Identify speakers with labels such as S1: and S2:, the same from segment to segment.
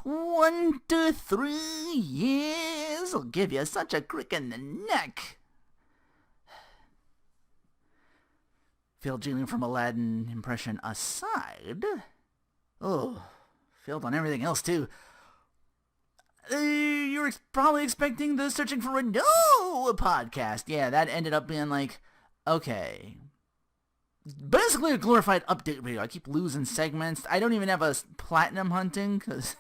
S1: 1 to 3 years will give you such a crick in the neck. Failed Julian from Aladdin impression aside. Oh, failed on everything else too. You were probably expecting the Searching for Rinoa podcast. Yeah, that ended up being like, okay. Basically a glorified update video. I keep losing segments. I don't even have a platinum hunting because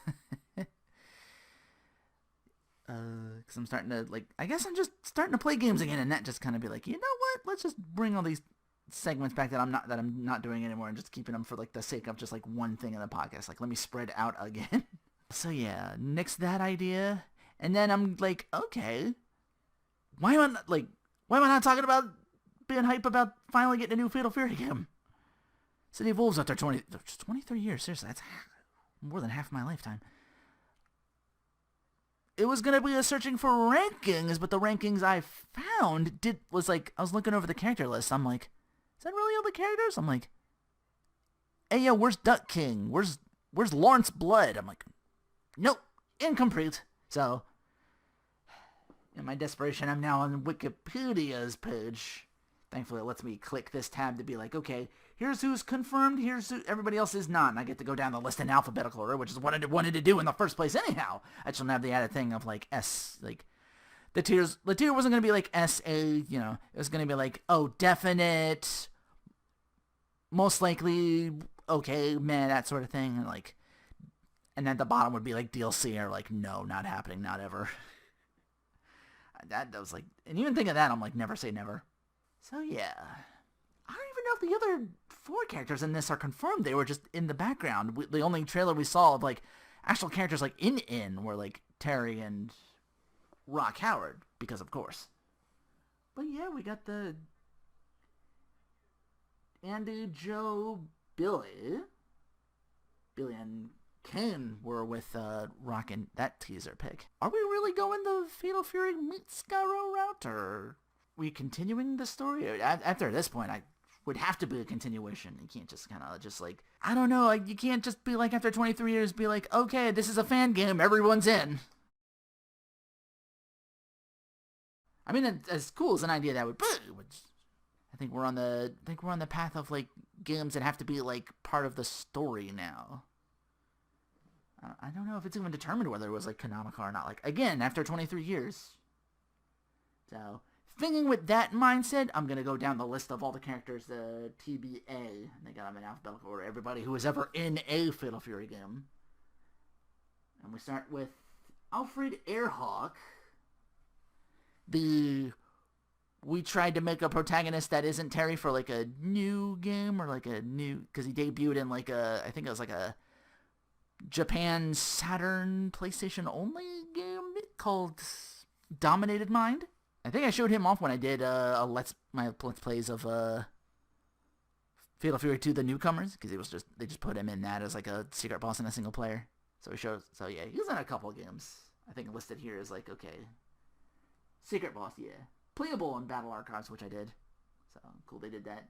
S1: I'm starting to, like, I guess I'm just starting to play games again, and that just kind of be like, you know what? Let's just bring all these segments back that I'm not doing anymore and just keeping them for, like, the sake of just, like, one thing in the podcast. Like, let me spread out again. So yeah, nix that idea, and then I'm like, okay, why am I not talking about being hype about finally getting a new Fatal Fury game? City of Wolves after 23 years, seriously, that's more than half my lifetime. It was gonna be a searching for rankings, but the rankings I found was like, I was looking over the character list, I'm like, is that really all the characters? I'm like, hey yo, where's Duck King? Where's Lawrence Blood? I'm like, nope, incomplete. So, in my desperation, I'm now on Wikipedia's page. Thankfully, it lets me click this tab to be like, okay, here's who's confirmed, here's who everybody else is not, and I get to go down the list in alphabetical order, which is what I wanted to do in the first place anyhow. I just don't have the added thing of, like, S, like, the tier wasn't going to be like S-A, you know, it was going to be like, oh, definite, most likely, okay, man, that sort of thing, and like, and at the bottom would be like DLC or like, no, not happening, not ever. That was like, and even think of that, I'm like, never say never. So yeah, I don't even know if the other 4 characters in this are confirmed. They were just in the background. The only trailer we saw of like actual characters like in were like Terry and Rock Howard, because of course. But yeah, we got the Andy, Joe, Billy and Kane were with rocking that teaser pic. Are we really going the Fatal Fury meets Garou route, or are we continuing the story? After this point, I would have to be a continuation. You can't just kind of just like, I don't know, like, you can't just be like, after 23 years, be like, okay, this is a fan game, everyone's in. I mean, as cool as an idea that would be, I think we're on the path of like games that have to be like part of the story now. I don't know if it's even determined whether it was like canonical or not. Like, again, after 23 years. So, thinking with that mindset, I'm going to go down the list of all the characters, the TBA. And they got them in alphabetical order. Everybody who was ever in a Fatal Fury game. And we start with Alfred Airhawk. We tried to make a protagonist that isn't Terry for like a new game, or like a new, because he debuted in like I think it was like a Japan Saturn PlayStation only game called Dominated Mind. I think I showed him off when I did my let's plays of Fatal Fury 2 The Newcomers, because they just put him in that as like a secret boss in a single player. So yeah, he was in a couple of games. I think listed here is like, okay, secret boss, yeah, playable in Battle Archives, which I did. So cool, they did that.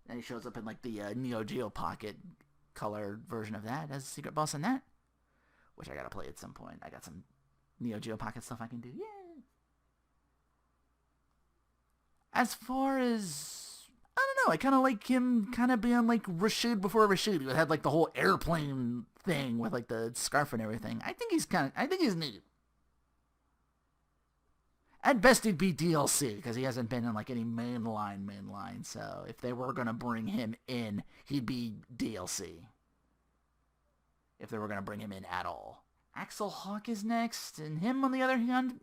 S1: Then he shows up in like the Neo Geo Pocket color version of that as a secret boss in that, which I gotta play at some point. I got some Neo Geo Pocket stuff I can do. Yeah. As far as, I don't know, I kind of like him kind of being like Rashid before Rashid, who had like the whole airplane thing with like the scarf and everything. I think he's neat. At best, he'd be DLC, because he hasn't been in like any mainline, so if they were going to bring him in, he'd be DLC. If they were going to bring him in at all. Axel Hawk is next, and him, on the other hand,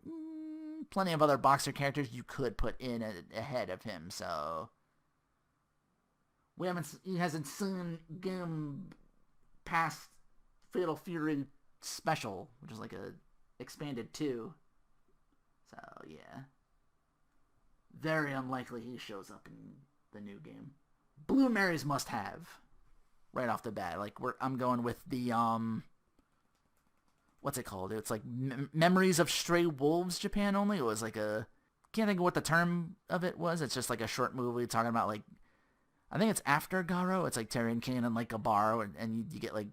S1: plenty of other boxer characters you could put in ahead of him, so he hasn't seen game past Fatal Fury Special, which is like a expanded 2. So, yeah. Very unlikely he shows up in the new game. Blue Mary's must have. Right off the bat. Like, I'm going with the, what's it called? It's like Memories of Stray Wolves Japan only. It was like can't think of what the term of it was. It's just like a short movie talking about like, I think it's after Garou. It's like Terry and Kane in like a bar, and you get like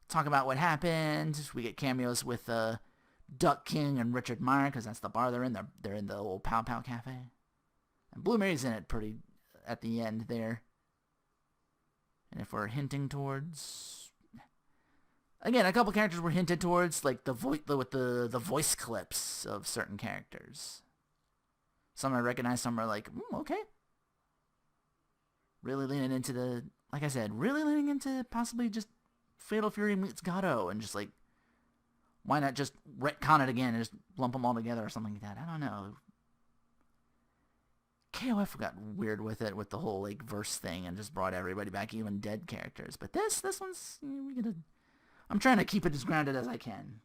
S1: talk about what happened. We get cameos with Duck King and Richard Meyer, because that's the bar they're in. They're in the old Pow Pow Cafe. And Blue Mary's in it pretty at the end there. And if we're hinting towards... Again, a couple characters were hinted towards, like with the voice clips of certain characters. Some I recognize, some are like, okay. Really leaning into the... Like I said, really leaning into possibly just Fatal Fury meets Garou, and just like, why not just retcon it again and just lump them all together or something like that? I don't know. KOF got weird with it, with the whole like verse thing, and just brought everybody back, even dead characters. But this one's, I'm trying to keep it as grounded as I can.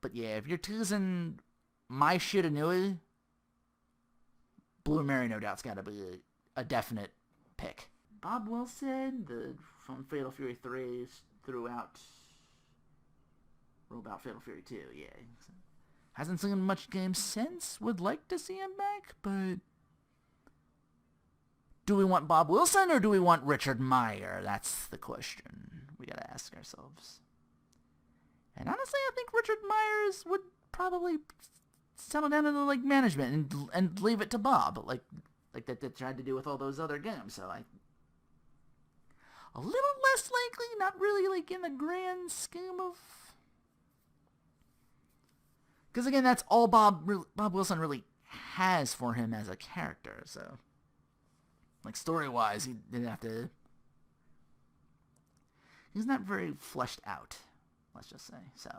S1: But yeah, if you're choosing my Shiranui, Blue Mary no doubt's got to be a definite pick. Bob Wilson, from Fatal Fury 3 throughout, about Fatal Fury 2, yeah. Hasn't seen much games since. Would like to see him back, but... Do we want Bob Wilson or do we want Richard Meyer? That's the question we gotta ask ourselves. And honestly, I think Richard Myers would probably settle down into like management and leave it to Bob, like that they tried to do with all those other games. So a little less likely, not really like in the grand scheme of... Because again, that's all Bob Wilson really has for him as a character. So, like story-wise, he didn't have to... He's not very fleshed out, let's just say. So,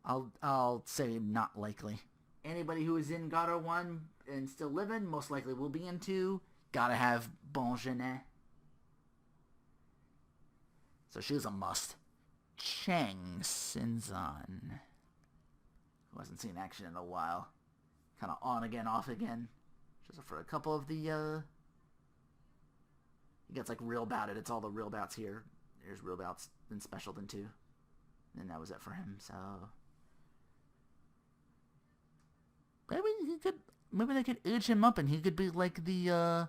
S1: I'll say not likely. Anybody who is in God of 1 and still living, most likely will be in 2. Gotta have Bongenet. So she's a must. Chang Sinzan, who hasn't seen action in a while. Kind of on again, off again. Just for a couple of the, he gets like real bout it. It's all the real bouts here. There's real bouts, then special, then 2. And that was it for him, so... Maybe they could age him up and he could be like the,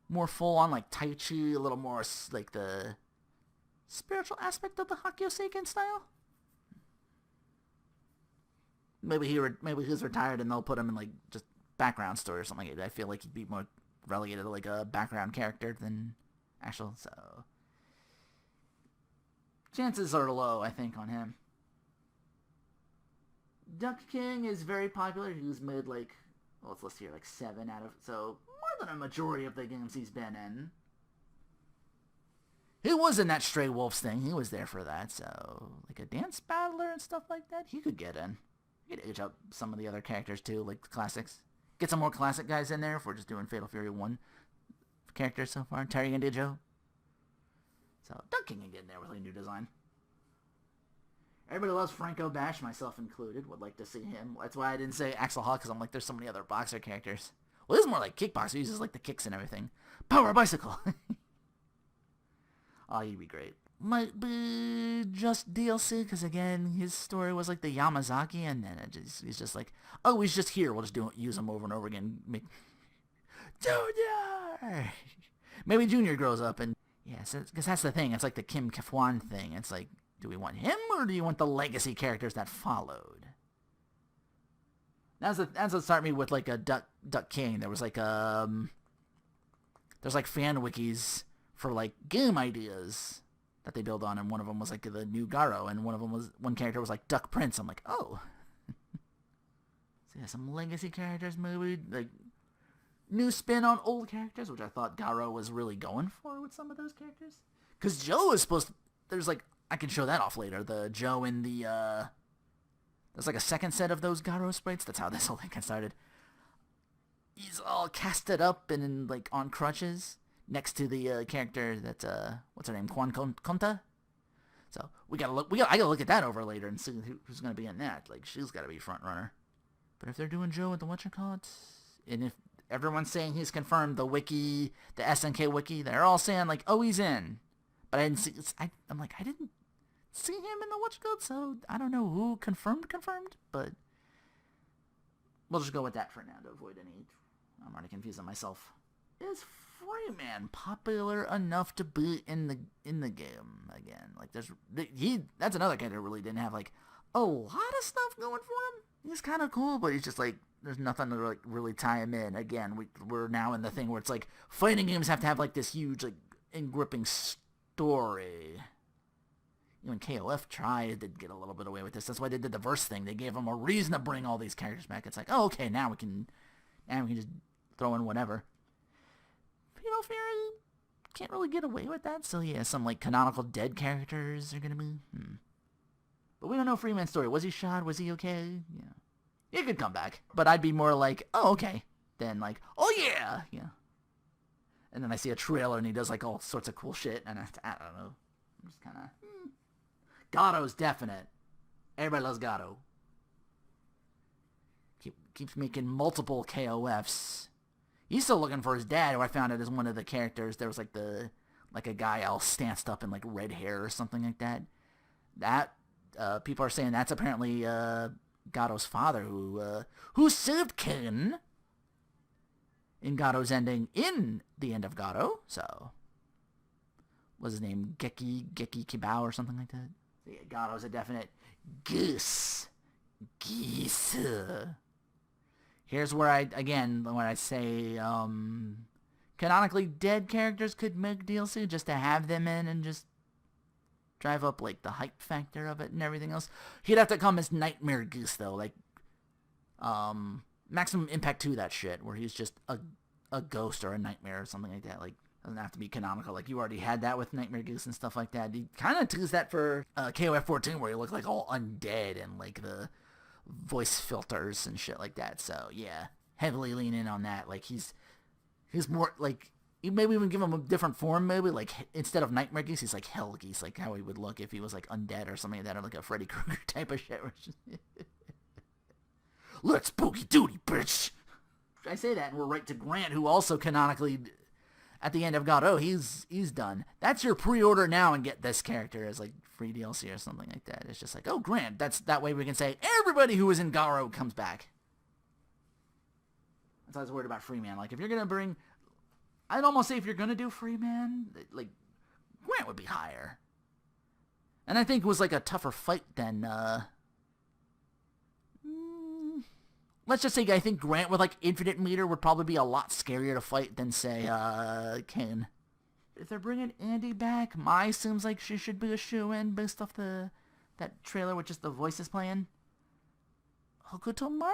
S1: more full-on, like, Tai Chi, a little more, like, the spiritual aspect of the Hakyo Seiken style. Maybe he's retired and they'll put him in, like, just background story or something like that. I feel like he'd be more relegated to, like, a background character than actual, so... Chances are low, I think, on him. Duck King is very popular. He was made, like, well, let's list here, like 7 out of... So, more than a majority of the games he's been in. He was in that Stray Wolves thing. He was there for that, so... Like a dance battler and stuff like that, he could get in. He could age up some of the other characters, too, like the classics. Get some more classic guys in there if we're just doing Fatal Fury 1 characters so far. Terry and Dijo. So, Duck King can get in there with a new design. Everybody loves Franco Bash, myself included. Would like to see him. That's why I didn't say Axel Hawk, because I'm like, there's so many other boxer characters. Well, this is more like kickboxer. He uses like the kicks and everything. Power Bicycle. Oh, he'd be great. Might be just DLC, because again, his story was like the Yamazaki, and then he's just like, oh, he's just here. We'll just use him over and over again. Junior! Maybe Junior grows up and... Yeah, because that's the thing. It's like the Kim Kefwan thing. It's like, do we want him, or do you want the legacy characters that followed? That's what started me with like a Duck King. There was like there's like fan wikis for like game ideas that they build on, and one of them was like the new Garou, and one character was like Duck Prince. I'm like, oh, so yeah, some legacy characters maybe, like new spin on old characters, which I thought Garou was really going for with some of those characters. Because Joe is supposed to, there's like, I can show that off later. The Joe in the, there's like a second set of those Garou sprites. That's how this whole thing got started. He's all casted up and like on crutches next to the character that, what's her name, Quan Conta? So I gotta look at that over later and see who's gonna be in that. Like, she's gotta be front runner. But if they're doing Joe with the whatchamacallit, and if everyone's saying he's confirmed, the wiki, the SNK wiki, they're all saying like, oh, he's in. But I didn't see, I'm like, I didn't see him in the whatchamacallit, so I don't know who confirmed, but we'll just go with that for now to avoid any, I'm already confusing myself. is Freeman popular enough to be in the game again? Like, that's another character who really didn't have like a lot of stuff going for him. He's kind of cool, but he's just like, there's nothing to like really tie him in. Again, we're now in the thing where it's like fighting games have to have like this huge like engripping story. Even KOF tried to get a little bit away with this. That's why they did the verse thing. They gave them a reason to bring all these characters back. It's like, oh, okay, now we can just throw in whatever. Fatal Fury can't really get away with that. So yeah, some like canonical dead characters are gonna be. But we don't know Freeman's story. Was he shot? Was he okay? Yeah, he could come back. But I'd be more like, oh, okay, than like, oh yeah, yeah. And then I see a trailer and he does like all sorts of cool shit, and I don't know. I'm just kind of. Garou's definite. Everybody loves Garou. Keeps making multiple KOFs. He's still looking for his dad, who I found out is one of the characters. There was like a guy all stanced up in like red hair or something like that. That people are saying that's apparently Garou's father, who saved Ken in Garou's ending in the end of Garou. So was his name Geki Kibao or something like that? So yeah, Garou's a definite Geese. Here's where I say canonically dead characters could make DLC just to have them in and just drive up like the hype factor of it and everything else. He'd have to come as Nightmare Goose though, like Maximum Impact 2 that shit, where he's just a ghost or a nightmare or something like that. Like, doesn't have to be canonical. Like, you already had that with Nightmare Goose and stuff like that. You kind of teased that for KOF 14, where you look like all undead and like the voice filters and shit like that. So yeah, heavily lean in on that. Like, he's more like, you maybe even give him a different form. Maybe like instead of Nightmare Goose, he's like Hell Geese, like how he would look if he was like undead or something like that, or like a Freddy Krueger type of shit. Let's boogie duty, bitch. I say that, and we're right to Grant, who also canonically, at the end of Garou, he's done. That's your pre-order now and get this character as like free DLC or something like that. It's just like, oh, Grant. That way we can say everybody who was in Garou comes back. That's why I was worried about Freeman. Like, if you're gonna bring, I'd almost say if you're gonna do Freeman, like Grant would be higher. And I think it was like a tougher fight than. Let's just say I think Grant with like infinite meter would probably be a lot scarier to fight than say Kane. If they're bringing Andy back, Mai seems like she should be a shoo-in based off that trailer with just the voices playing. Hokutomaru.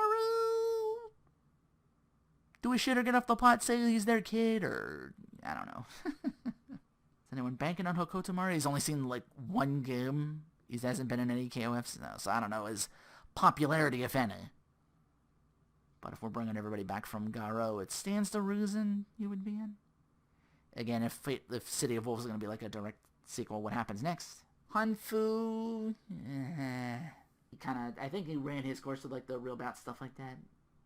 S1: Do we shit or get off the pot, say he's their kid, or I don't know. Is anyone banking on Hokutomaru? He's only seen like one game. He hasn't been in any KOFs, so I don't know his popularity, if any. But if we're bringing everybody back from Garou, it stands to reason you would be in. Again, if City of Wolves is going to be like a direct sequel, what happens next? Hanfu, I think he ran his course with like the real bat stuff like that.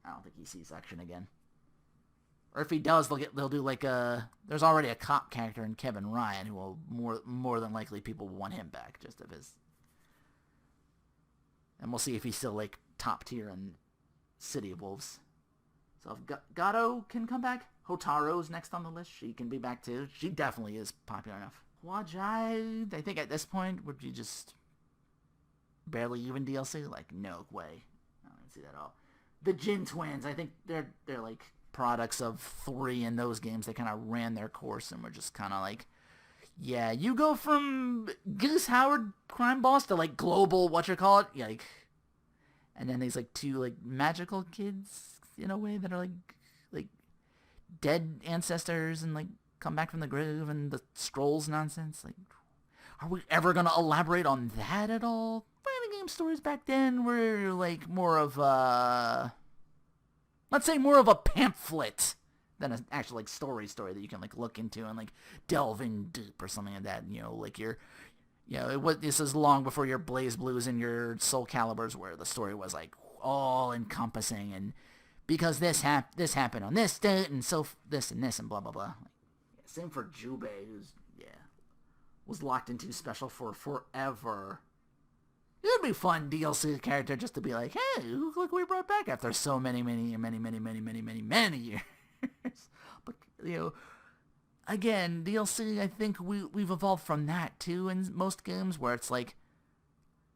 S1: I don't think he sees action again. Or if he does, they'll do like there's already a cop character in Kevin Ryan who will more than likely people want him back just of his. And we'll see if he's still like top tier in City of Wolves. So if Garou can come back, Hotaro's next on the list. She can be back too. She definitely is popular enough. Wajai, I think at this point would be just barely even DLC. Like, no way. I don't see that at all. The Jin Twins, I think they're like products of 3 in those games. They kind of ran their course and were just kind of like, yeah, you go from Goose Howard crime boss to like global like. And then there's like 2 like magical kids in a way that are like dead ancestors and like come back from the grave and the scrolls nonsense. Like, are we ever gonna elaborate on that at all? Fighting game stories back then were like more of let's say more of a pamphlet than an actual like story that you can like look into and like delve in deep or something like that. You know, like this is long before your Blaze Blues and your Soul Caliburs, where the story was like all encompassing and because this happened on this date and so this and this and blah blah blah. Like, same for Jubei, who's was locked into special for forever. It would be fun DLC character just to be like, hey, look we brought back after so many years. But you know, again, DLC, I think we've evolved from that too in most games, where it's like,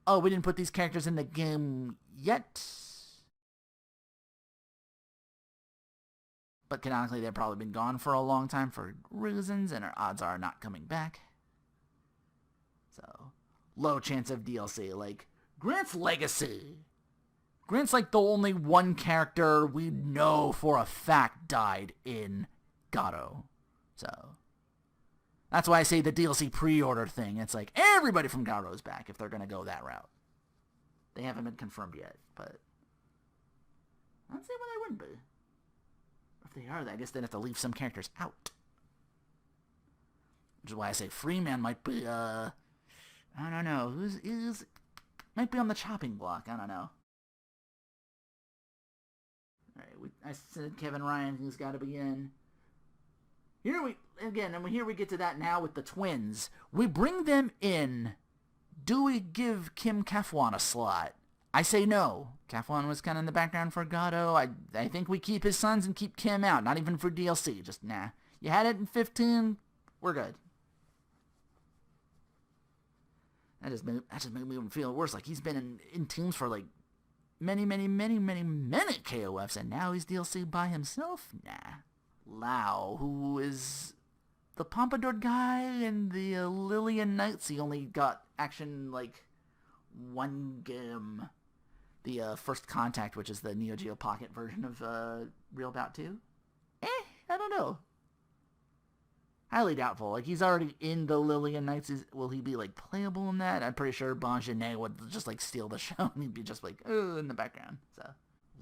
S1: oh, we didn't put these characters in the game yet, but canonically they've probably been gone for a long time for reasons, and our odds are not coming back. So, low chance of DLC. Like, Grant's legacy. Grant's like the only one character we know for a fact died in Garou. So, that's why I say the DLC pre-order thing. It's like, everybody from Garou's back if they're going to go that route. They haven't been confirmed yet, but I don't see why they wouldn't be. If they are, I guess they'd have to leave some characters out. Which is why I say Freeman might be, I don't know. Who's might be on the chopping block. I don't know. Alright, I said Kevin Ryan, who's got to be in. Here we get to that now with the twins. We bring them in. Do we give Kim Kefwan a slot? I say no. Kefwan was kind of in the background for Garou. I think we keep his sons and keep Kim out. Not even for DLC. Just, nah. You had it in 15. We're good. That just made me even feel worse. Like, he's been in teams for, like, many KOFs, and now he's DLC by himself? Nah. Lau, who is the Pompadour guy and the Lillian Knights. He only got action, like, one game. The First Contact, which is the Neo Geo Pocket version of Real Bout 2. I don't know. Highly doubtful. Like, he's already in the Lillian Knights. Will he be, like, playable in that? I'm pretty sure Bongenet would just, like, steal the show, and he'd be just, like, in the background. So,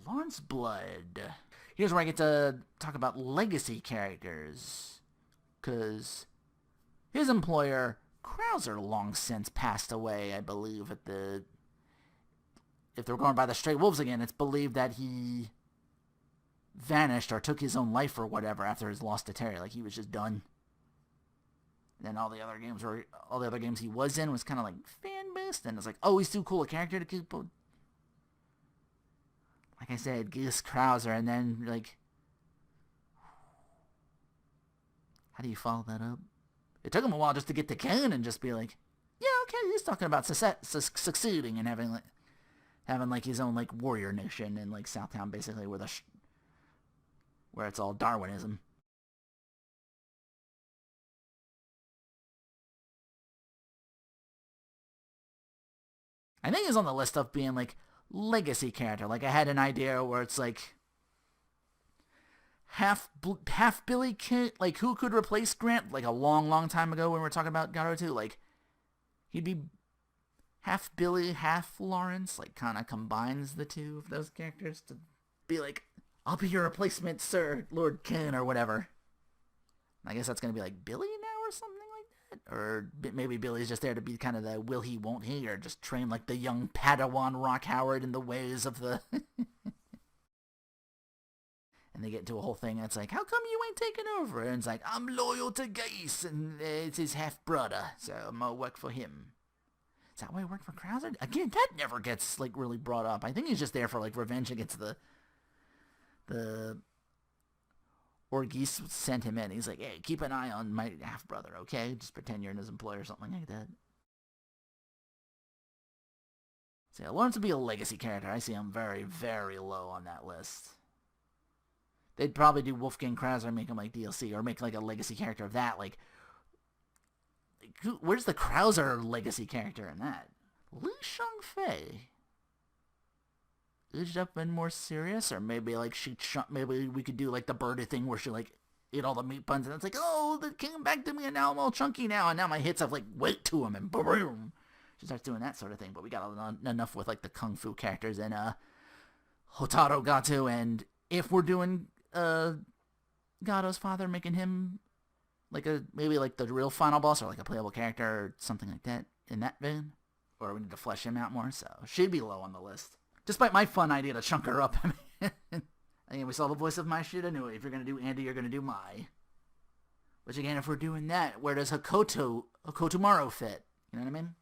S1: Lawrence Blood. Here's where I get to talk about legacy characters. Because his employer, Krauser, long since passed away, I believe, at the... If they're going by the Stray Wolves again, it's believed that he vanished or took his own life or whatever after his loss to Terry. Like, he was just done. And then all the other games he was in was kind of like fan-based, and it's like, oh, he's too cool a character to keep. Like I said, Gus Krauser, and then, like, how do you follow that up? It took him a while just to get to Ken and just be like, yeah, okay, he's talking about succeeding and having like his own, like, warrior nation in, like, Southtown, basically, where it's all Darwinism. I think he's on the list of being, like, legacy character. Like, I had an idea where it's, like, half Billy Kid, like, who could replace Grant, like, a long time ago when we were talking about Garou 2. Like, he'd be half Billy, half Lawrence, like, kind of combines the two of those characters to be like, I'll be your replacement, Sir Lord Ken, or whatever. I guess that's going to be, like, Billy now or something like that? Or maybe Billy's just there to be kind of the will he, won't he, or just train, like, the young Padawan Rock Howard in the ways of the... And they get into a whole thing, and it's like, how come you ain't taking over? And it's like, I'm loyal to Geis, and it's his half-brother, so I'm gonna work for him. Is that why he worked for Krauser? Again, that never gets, like, really brought up. I think he's just there for, like, revenge against the... Or Geis sent him in. He's like, hey, keep an eye on my half-brother, okay? Just pretend you're his employer or something like that. So yeah, Lawrence would be a legacy character. I see him very, very low on that list. They'd probably do Wolfgang Krauser and make him, like, DLC, or make, like, a legacy character of that. Like where's the Krauser legacy character in that? Li Shangfei. Aged up and more serious, or maybe, like, maybe we could do, like, the birdie thing where she, like, ate all the meat buns, and it's like, oh, that came back to me, and now I'm all chunky now, and now my hits have, like, weight to them, and boom. She starts doing that sort of thing, but we got enough with, like, the kung fu characters, and, Hotaru Gato, and if we're doing Gato's father, making him like maybe like the real final boss, or like a playable character or something like that in that vein, or we need to flesh him out more. So she'd be low on the list, despite my fun idea to chunk her up. I mean, we saw the voice of my shit anyway. If you're gonna do Andy, you're gonna do Mai. Which again, if we're doing that, where does Hokotomaru fit? You know what I mean?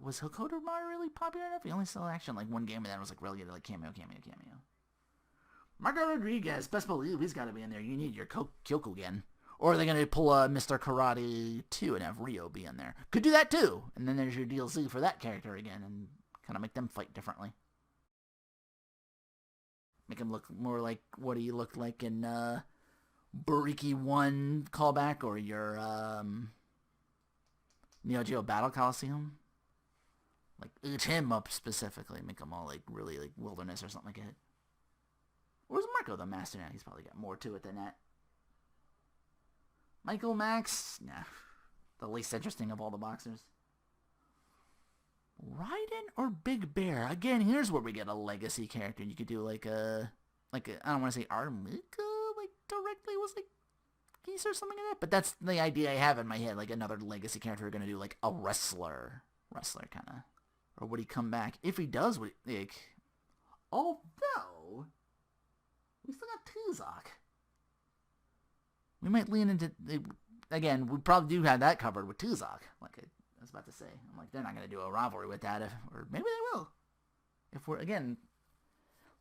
S1: Was Hokotomaru really popular enough? He only saw action like one game, and then it was like relegated like cameo. Marco Rodriguez, best believe he's got to be in there. You need your Kyokugen. Or are they going to pull Mr. Karate 2 and have Ryo be in there? Could do that too. And then there's your DLC for that character again and kind of make them fight differently. Make him look more like what he looked like in Buriki 1 callback or your Neo Geo Battle Coliseum. Like, age him up specifically. Make him all like really like wilderness or something like that. Or is Marco the master now? He's probably got more to it than that. Michael Max? Nah. The least interesting of all the boxers. Raiden or Big Bear? Again, here's where we get a legacy character. You could do like a I don't want to say Armika, like directly was like Geese or something like that. But that's the idea I have in my head. Like another legacy character going to do like a wrestler kind of. Or would he come back? If he does, like, although we still got Tuzak. We might lean into, again, we probably do have that covered with Tuzak. Like I was about to say. I'm like, they're not going to do a rivalry with that. Or maybe they will. If we're, again,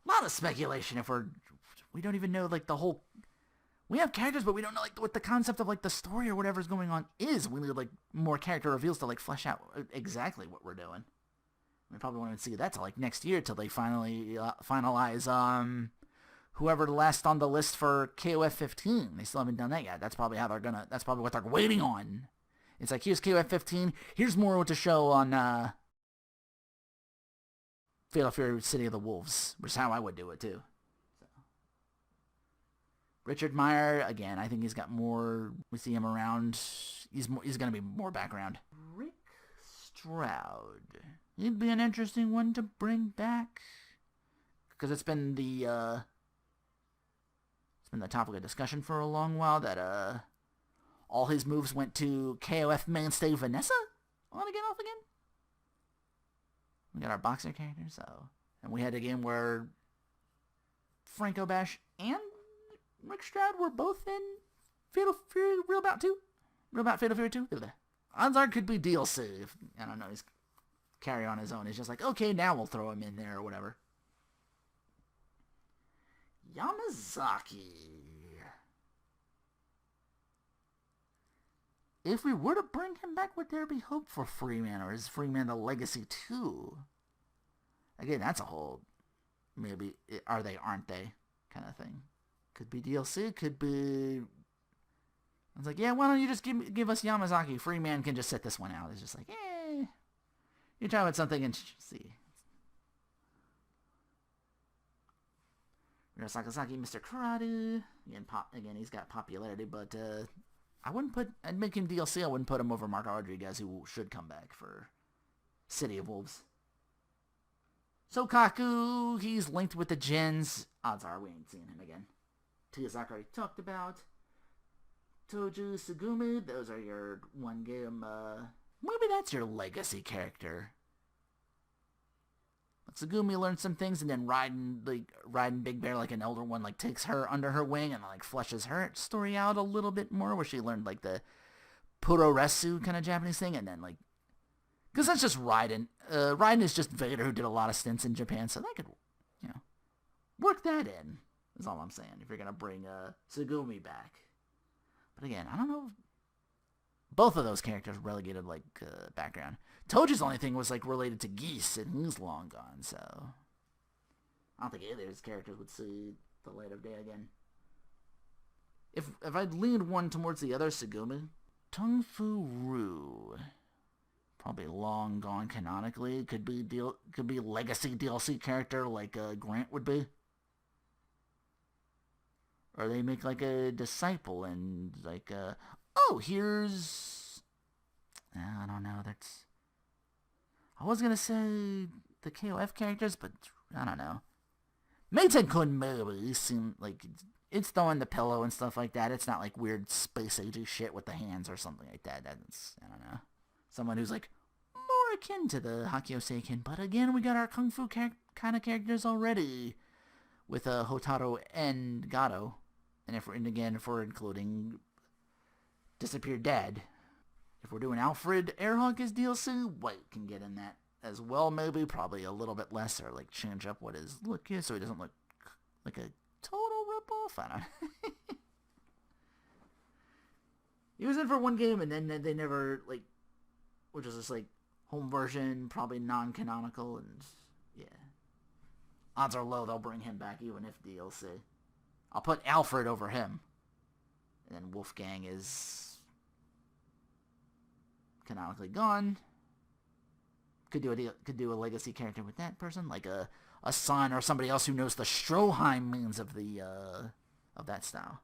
S1: a lot of speculation if we don't even know, like, the whole, we have characters, but we don't know, like, what the concept of, like, the story or whatever's going on is. We need, like, more character reveals to, like, flesh out exactly what we're doing. We probably won't even see that till, like, next year till they finally finalize, whoever last on the list for KOF 15. They still haven't done that yet. That's probably that's probably what they're waiting on. It's like, here's KOF 15. Here's more to show on, Fatal Fury City of the Wolves, which is how I would do it, too. So. Richard Meyer, again, I think he's got more, we see him around, he's going to be more background. Rick Stroud. He'd be an interesting one to bring back. Because it's been the topic of discussion for a long while that all his moves went to KOF mainstay Vanessa on again, off again. We got our boxer character, so, and we had a game where Franco Bash and Rick Stroud were both in Fatal Fury Real Bout 2. Real Bout Fatal Fury 2. Odds are it could be DLC. If, I don't know, he's carry on his own. He's just like, okay, now we'll throw him in there or whatever. Yamazaki. If we were to bring him back, would there be hope for Freeman, or is Freeman the legacy too? Again, that's a whole, maybe, are they, aren't they, kind of thing. Could be DLC, could be, I was like, yeah, why don't you just give us Yamazaki? Freeman can just sit this one out. It's just like, you try with something and see. Sakazaki, Mr. Karate. Again, he's got popularity, but I'd make him DLC. I wouldn't put him over Marco Rodriguez, who should come back for City of Wolves. Sokaku, he's linked with the Jins. Odds are we ain't seeing him again. Tiyazaki already talked about. Toju Sugumi, those are your one game, maybe that's your legacy character. Sugumi learns some things, and then riding Big Bear like an elder one, like takes her under her wing and like fleshes her story out a little bit more, where she learned like the Puroresu kind of Japanese thing, and then like, because that's just Raiden. Raiden is just Vader who did a lot of stints in Japan, so that could, work that in. Is all I'm saying. If you're gonna bring Sugumi back, but again, I don't know. Both of those characters relegated like background. Toji's only thing was like related to Geese, and he's long gone, so I don't think either of his characters would see the light of day again. If I'd leaned one towards the other, Sugumi, Tung Fu Ryu, probably long gone canonically. Could be legacy DLC character like Grant would be, or they make like a disciple and like here's, I don't know, I was going to say the KOF characters, but I don't know. Meiten-kun maybe seem like it's throwing the pillow and stuff like that. It's not like weird space agey shit with the hands or something like that. That's, I don't know. Someone who's like more akin to the Hakio Seiken. But again, we got our Kung Fu kind of characters already with Hotaru and Garou. And if we're including Disappeared Dad. If we're doing Alfred Airhawk as DLC, White can get in that as well, maybe. Probably a little bit less, or like change up what his look is so he doesn't look like a total ripoff? I don't know. He was in for one game, and then they never, like, which was just, like, home version, probably non-canonical, and, yeah. Odds are low they'll bring him back, even if DLC. I'll put Alfred over him. And then Wolfgang is canonically gone. Could do a legacy character with that person, like a son or somebody else who knows the Stroheim means of the of that style.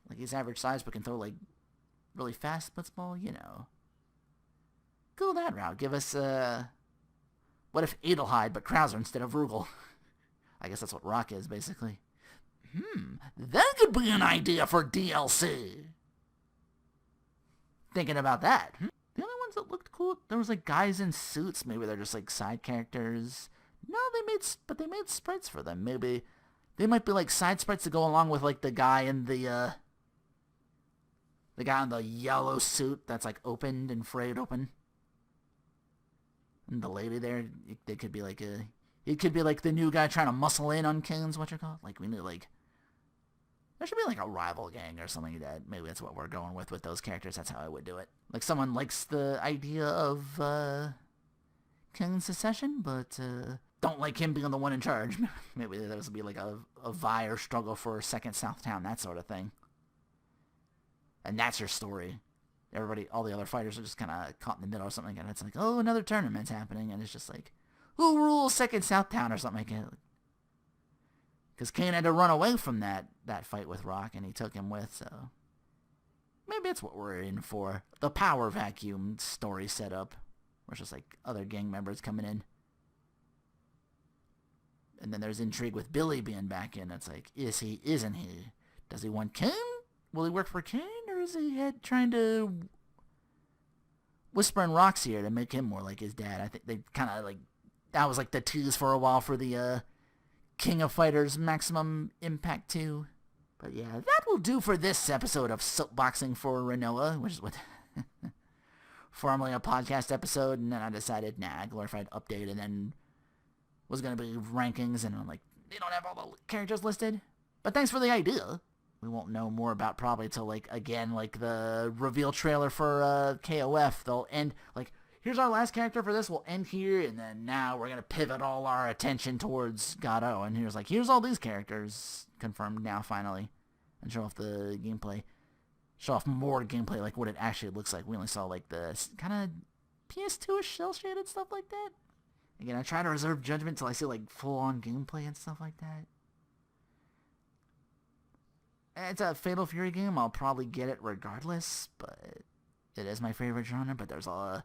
S1: Like he's average size but can throw like really fast blitzball, you know. Go that route. Give us what if Adelheid but Krauser instead of Rugal? I guess that's what Rock is basically. That could be an idea for DLC. Thinking about that. The only ones that looked cool, there was like guys in suits. Maybe they're just like side characters. No, they made sprites for them. Maybe they might be like side sprites to go along with like the guy in the guy in the yellow suit that's like opened and frayed open. And the lady there, they could be like it could be like the new guy trying to muscle in on Kane's whatchamacallit. Like we need like there should be like a rival gang or something like that. Maybe that's what we're going with those characters. That's how I would do it. Like someone likes the idea of King's secession, but don't like him being the one in charge. Maybe there would be like a vie or struggle for second Southtown, that sort of thing. And that's your story. Everybody, all the other fighters are just kind of caught in the middle or something, and it's like, oh, another tournament's happening, and it's just like, who rules second Southtown or something like that. Because Kane had to run away from that fight with Rock, and he took him with, so maybe it's what we're in for. The power vacuum story setup, where it's just like other gang members coming in. And then there's intrigue with Billy being back in. It's like, is he, isn't he? Does he want Kane? Will he work for Kane, or is he trying to whisper in Rock's ear to make him more like his dad? I think they kind of like, that was like the tease for a while for the King of Fighters Maximum Impact 2. But yeah, that will do for this episode of Soapboxing4Rinoa, which is what formerly a podcast episode, and then I decided, glorified update, and then was going to be rankings, and I'm like, they don't have all the characters listed. But thanks for the idea. We won't know more about probably till, like, again, like the reveal trailer for KOF. They'll end, like, here's our last character for this, we'll end here, and then now we're going to pivot all our attention towards Garou. And here's all these characters confirmed now, finally. And show off the gameplay. Show off more gameplay, like what it actually looks like. We only saw, like, the kind of PS2-ish cel-shaded stuff like that. Again, I try to reserve judgment till I see, like, full-on gameplay and stuff like that. It's a Fatal Fury game. I'll probably get it regardless, but it is my favorite genre. But there's a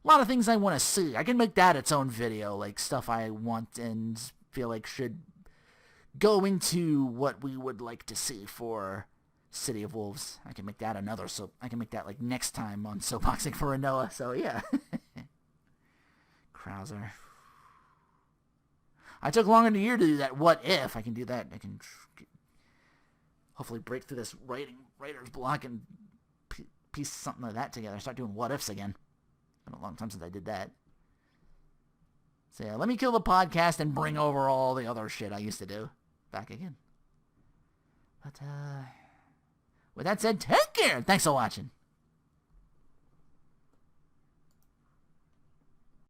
S1: lot of things I want to see. I can make that its own video, like stuff I want and feel like should go into what we would like to see for City of Wolves. I can make that I can make that like next time on Soapboxing4Rinoa. So yeah. Krauser. I took longer than a year to do that. What if I can do that? I can hopefully break through this writer's block and piece something like that together. Start doing what ifs again. It's been a long time since I did that. So yeah, let me kill the podcast and bring over all the other shit I used to do back again. But with that said, take care. Thanks for watching.